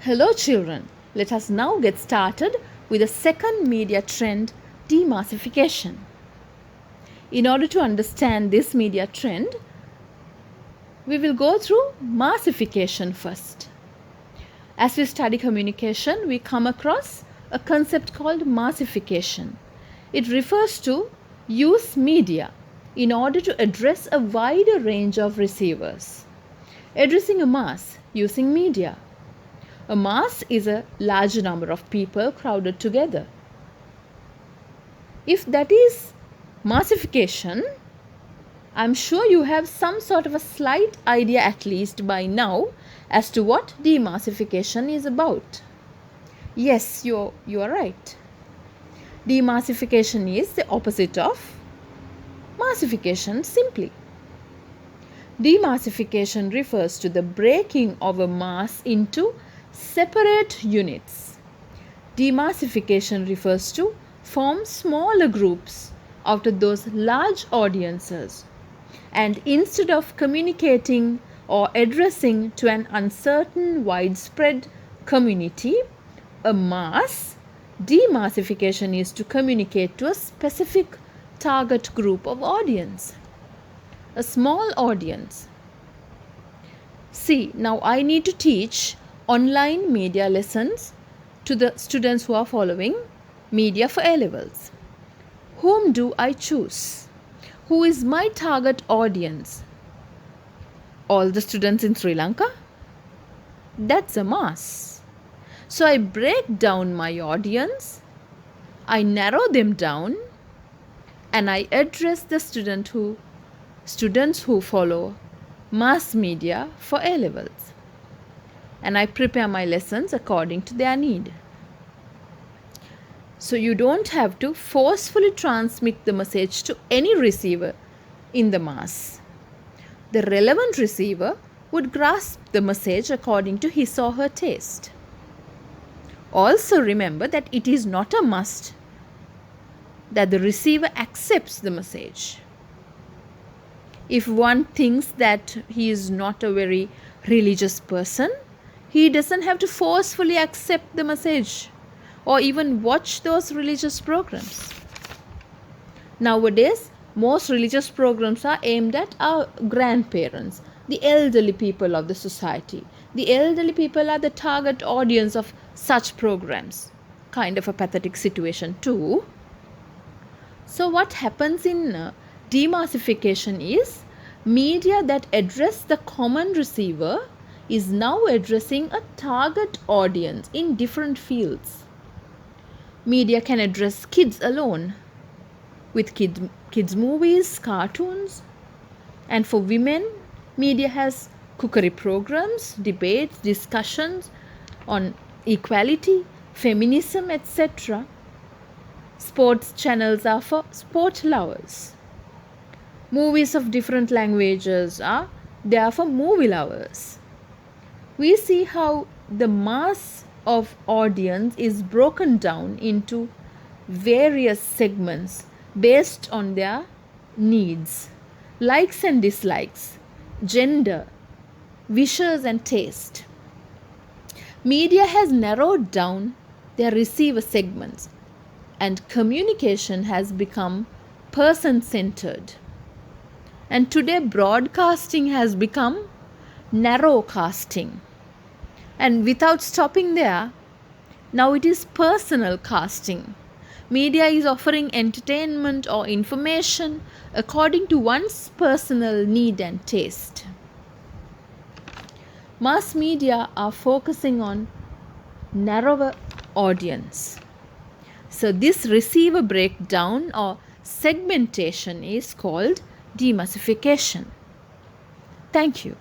Hello children, let us now get started with the second media trend, demassification. In order to understand this media trend, we will go through massification first. As we study communication, we come across a concept called massification. It refers to use media in order to address a wider range of receivers. Addressing a mass using media. A mass is a large number of people crowded together. If that is massification, I'm sure you have some sort of a slight idea at least by now as to what demassification is about. Yes, you are right. Demassification is the opposite of massification simply. Demassification refers to the breaking of a mass into separate units. Demassification refers to form smaller groups out of those large audiences, and instead of communicating or addressing to an uncertain widespread community, a mass, demassification is to communicate to a specific target group of audience, a small audience. See, now I need to teach online media lessons to the students who are following media for A-levels. Whom do I choose? Who is my target audience? All the students in Sri Lanka? That's a mass. So I break down my audience, I narrow them down, and I address the students who follow mass media for A-levels. And I prepare my lessons according to their need. So you don't have to forcefully transmit the message to any receiver in the mass. The relevant receiver would grasp the message according to his or her taste. Also remember that it is not a must that the receiver accepts the message. If one thinks that he is not a very religious person, he doesn't have to forcefully accept the message or even watch those religious programs. Nowadays, most religious programs are aimed at our grandparents, the elderly people of the society. The elderly people are the target audience of such programs. Kind of a pathetic situation too. So what happens in demassification is media that address the common receiver is now addressing a target audience in different fields. Media can address kids alone with kids movies, cartoons, and for women, media has cookery programs, debates, discussions on equality, feminism, etc. Sports channels are for sport lovers. Movies of different languages are there for movie lovers. We see how the mass of audience is broken down into various segments based on their needs, likes and dislikes, gender, wishes and taste. Media has narrowed down their receiver segments and communication has become person-centered. And today broadcasting has become narrowcasting. And without stopping there, now it is personal casting. Media is offering entertainment or information according to one's personal need and taste. Mass media are focusing on narrower audience. So this receiver breakdown or segmentation is called demassification. Thank you.